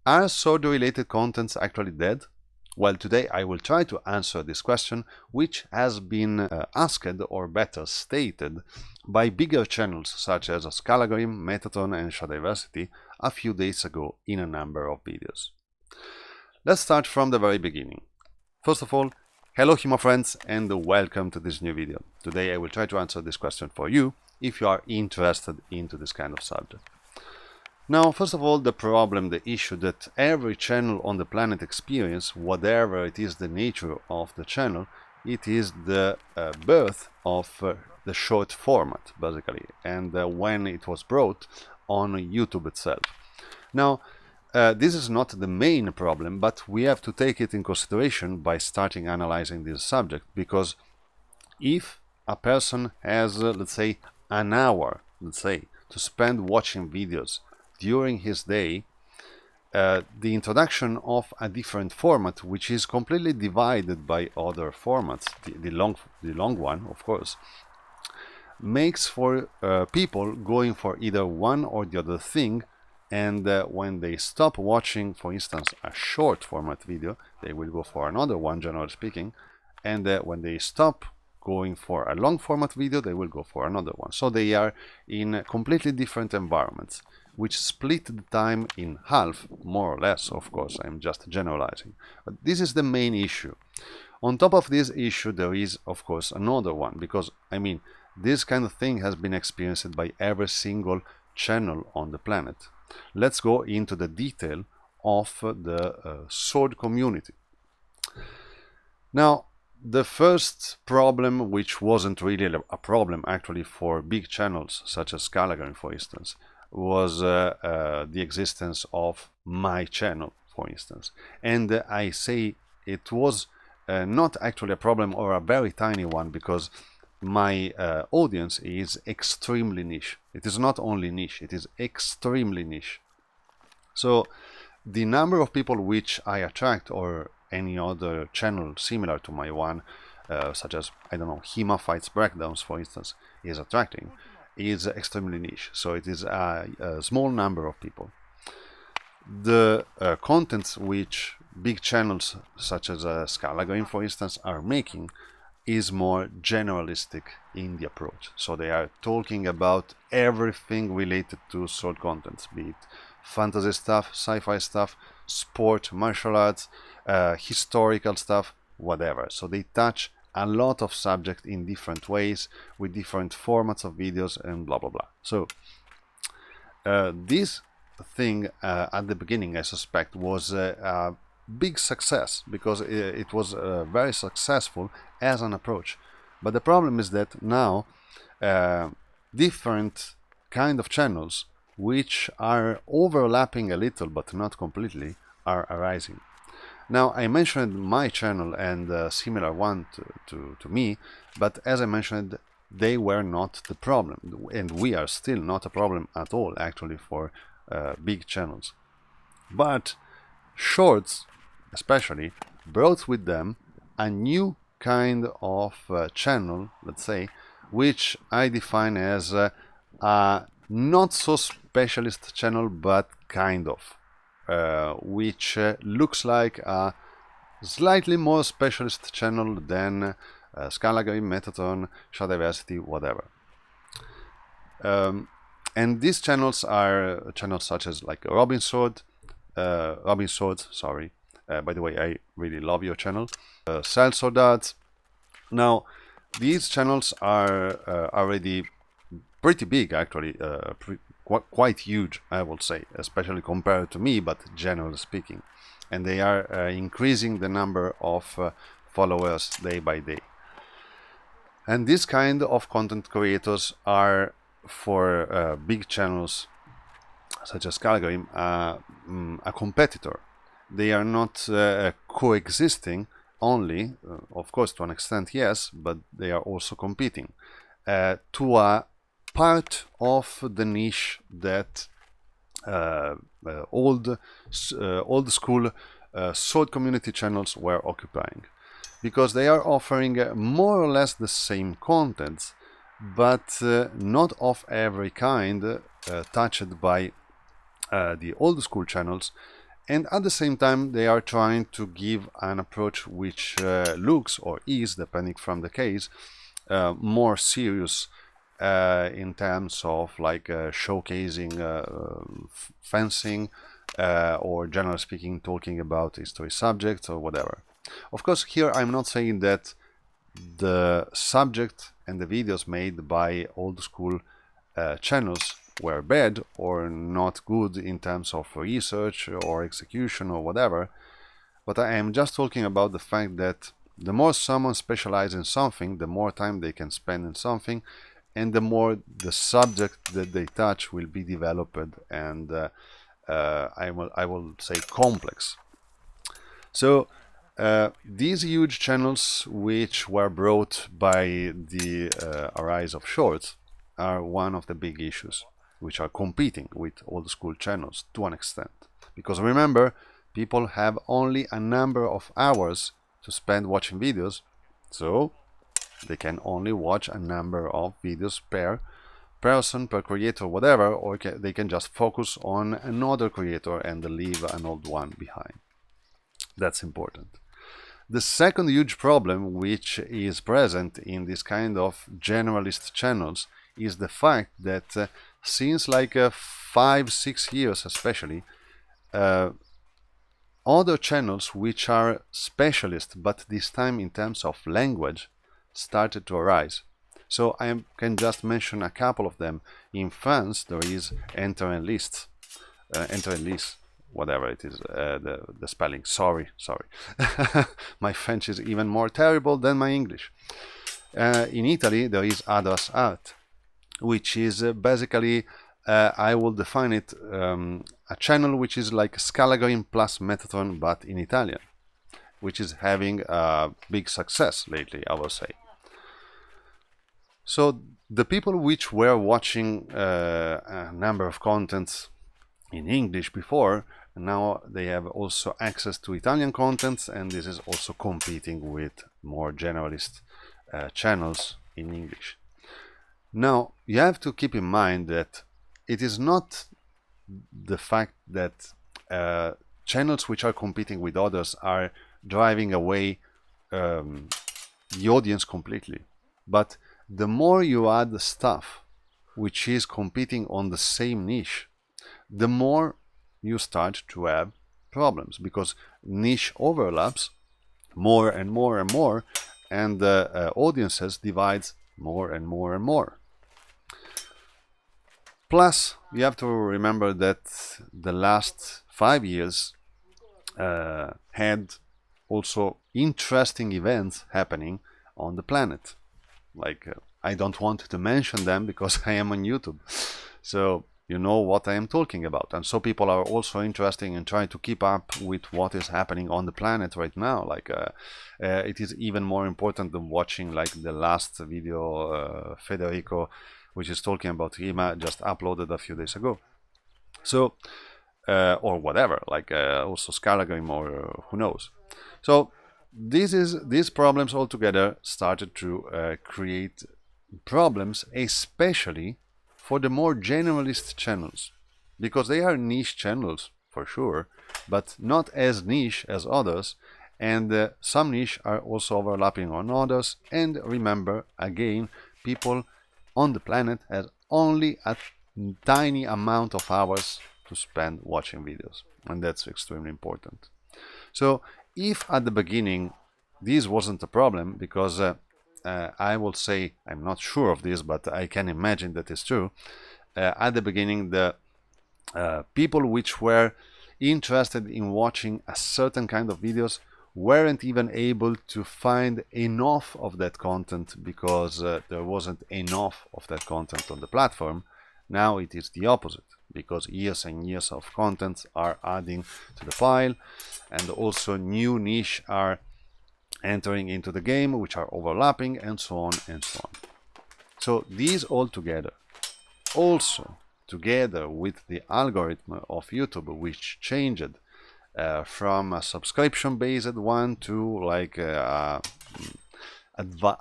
Are sword-related contents actually dead? Well, today I will try to answer this question, which has been asked, or better stated, by bigger channels such as Scalagram, Metaton and Shadiversity a few days ago in a number of videos. Let's start from the very beginning. First of all, hello HEMA friends and welcome to this new video. Today I will try to answer this question for you if you are interested into this kind of subject. Now, first of all, the problem, the issue that every channel on the planet experience, whatever it is the nature of the channel, it is the birth of the short format, basically, and when it was brought on YouTube itself. Now, this is not the main problem, but we have to take it in consideration by starting analyzing this subject, because if a person has, let's say, an hour, to spend watching videos during his day, the introduction of a different format, which is completely divided by other formats, the long one, of course, makes for people going for either one or the other thing, and when they stop watching, for instance, a short format video, they will go for another one, generally speaking, and when they stop going for a long format video, they will go for another one. So they are in completely different environments, which split the time in half, more or less. Of course, I'm just generalizing. But this is the main issue. On top of this issue, there is, of course, another one, because, I mean, this kind of thing has been experienced by every single channel on the planet. Let's go into the detail of the sword community. Now, the first problem, which wasn't really a problem actually for big channels such as Scalagram, for instance, was the existence of my channel, for instance. And I say it was not actually a problem, or a very tiny one, because my audience is extremely niche. It is not only niche, it is extremely niche. So the number of people which I attract, or any other channel similar to my one, such as, I don't know, HEMA Fights Breakdowns, for instance, is attracting, is extremely niche. So it is a small number of people. The contents which big channels such as Scalagram, for instance, are making is more generalistic in the approach. So they are talking about everything related to sword contents, be it fantasy stuff, sci-fi stuff, sport, martial arts, historical stuff, whatever. So they touch a lot of subjects in different ways, with different formats of videos, and blah blah blah. So this thing at the beginning, I suspect, was a big success, because it was very successful as an approach. But the problem is that now different kind of channels, which are overlapping a little but not completely, are arising. Now, I mentioned my channel and a similar one to me, but as I mentioned, they were not the problem, and we are still not a problem at all, actually, for big channels. But shorts, especially, brought with them a new kind of channel, let's say, which I define as a not so specialist channel, but kind of. Which looks like a slightly more specialist channel than Scalagram, Metaton, Shadiversity, whatever. And these channels are channels such as like Robin Swords, sorry. By the way, I really love your channel. Cell Soldat. Now, these channels are already pretty big, actually, quite huge, I would say, especially compared to me, but generally speaking. And they are increasing the number of followers day by day. And this kind of content creators are, for big channels such as Scalagram, a competitor. They are not coexisting only, of course, to an extent, yes, but they are also competing to a part of the niche that old school sword community channels were occupying, because they are offering more or less the same contents, but not of every kind touched by the old school channels, And at the same time, they are trying to give an approach which looks, or is, depending from the case, more serious in terms of like showcasing fencing, or generally speaking, talking about history subjects or whatever. Of course, here I'm not saying that the subject and the videos made by old school channels were bad or not good in terms of research or execution or whatever, but I am just talking about the fact that the more someone specializes in something, the more time they can spend in something, and the more the subject that they touch will be developed and I will say complex. So these huge channels, which were brought by the rise of shorts, are one of the big issues, which are competing with old school channels to an extent. Because remember, people have only a number of hours to spend watching videos, so they can only watch a number of videos per person, per creator, whatever, or they can just focus on another creator and leave an old one behind. That's important. The second huge problem which is present in this kind of generalist channels is the fact that since like 5-6 years especially, other channels which are specialists, but this time in terms of language, started to arise. So I can just mention a couple of them. In France, there is Enter and List, whatever it is, the spelling. Sorry. My French is even more terrible than my English. In Italy, there is Adas Art, which is basically, I will define it, a channel which is like Scalagreen plus Metatron, but in Italian, which is having a big success lately, I will say. So the people which were watching a number of contents in English before, now they have also access to Italian contents, and this is also competing with more generalist channels in English. Now, you have to keep in mind that it is not the fact that channels which are competing with others are driving away the audience completely, but the more you add stuff which is competing on the same niche, the more you start to have problems, because niche overlaps more and more and more, and the audiences divides more and more and more. Plus, you have to remember that the last 5 years had also interesting events happening on the planet. Like, I don't want to mention them because I am on YouTube. So you know what I am talking about. And so people are also interested in trying to keep up with what is happening on the planet right now. Like it is even more important than watching like the last video Federico, which is talking about HEMA, just uploaded a few days ago. So, or whatever, like also Scalagram or who knows. So these problems altogether started to create problems, especially for the more generalist channels, because they are niche channels for sure, but not as niche as others, and some niche are also overlapping on others. And remember, again, people on the planet has only a tiny amount of hours to spend watching videos, and that's extremely important. So if at the beginning this wasn't a problem, because I will say, I'm not sure of this, but I can imagine that is true, at the beginning the people which were interested in watching a certain kind of videos weren't even able to find enough of that content, because there wasn't enough of that content on the platform. Now it is the opposite, because years and years of content are adding to the pile, and also new niche are entering into the game, which are overlapping, and so on and so on. So these all together, also together with the algorithm of YouTube, which changed from a subscription-based one to like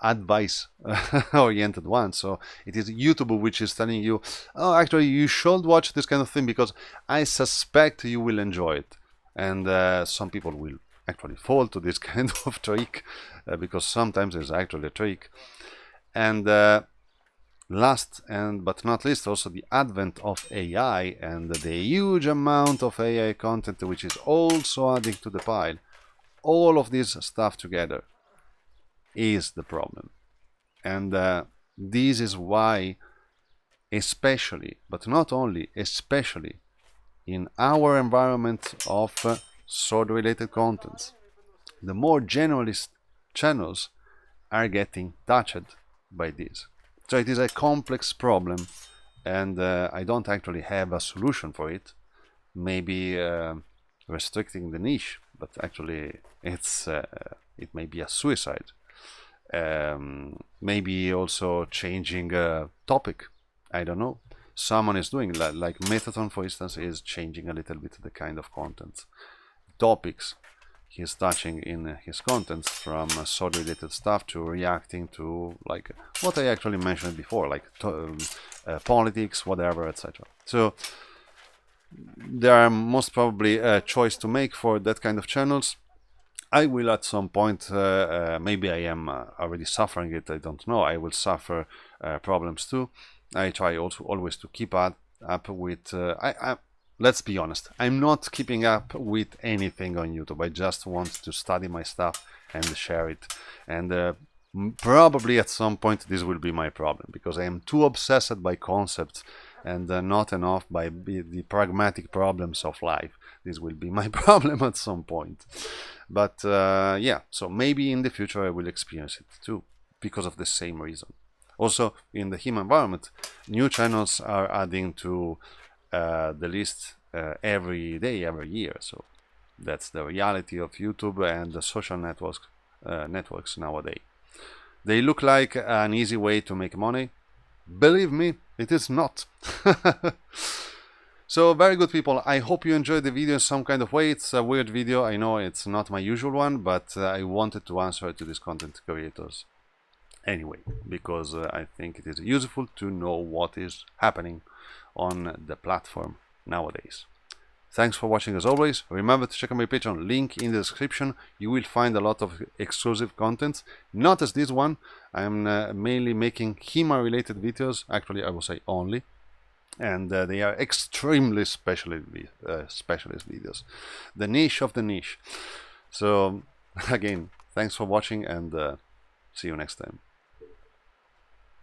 advice-oriented one. So it is YouTube which is telling you, oh, actually you should watch this kind of thing because I suspect you will enjoy it. and some people will actually fall to this kind of trick, because sometimes it's actually a trick. And last and but not least, also the advent of AI and the huge amount of AI content which is also adding to the pile. All of this stuff together is the problem, and this is why, especially, but not only, especially in our environment of sword related contents, the more generalist channels are getting touched by this. So it is a complex problem, and I don't actually have a solution for it. Maybe restricting the niche, but actually it may be a suicide. Maybe also changing a topic. I don't know. Someone is doing like Metaton, for instance, is changing a little bit the kind of content, topics he's touching in his contents, from sword related stuff to reacting to like what I actually mentioned before, like politics, whatever, etc. So there are most probably a choice to make for that kind of channels. I will at some point, maybe I am already suffering it, I don't know, I will suffer problems too. I try also always to keep up with, let's be honest, I'm not keeping up with anything on YouTube. I just want to study my stuff and share it. And probably at some point this will be my problem, because I am too obsessed by concepts and not enough by the pragmatic problems of life. This will be my problem at some point. But yeah, so maybe in the future I will experience it too, because of the same reason. Also, in the HEMA environment, new channels are adding to the list every day, every year. So that's the reality of YouTube and the social networks nowadays. They look like an easy way to make money. Believe me, it is not. So very good, people. I hope you enjoyed the video in some kind of way. It's a weird video, I know, it's not my usual one, but I wanted to answer to these content creators anyway, because I think it is useful to know what is happening on the platform nowadays. Thanks for watching as always. Remember to check out my Patreon, link in the description. You will find a lot of exclusive content, not as this one. I'm mainly making HEMA related videos, actually I will say only, and they are extremely specialist videos, the niche of the niche. So again, thanks for watching, and see you next time.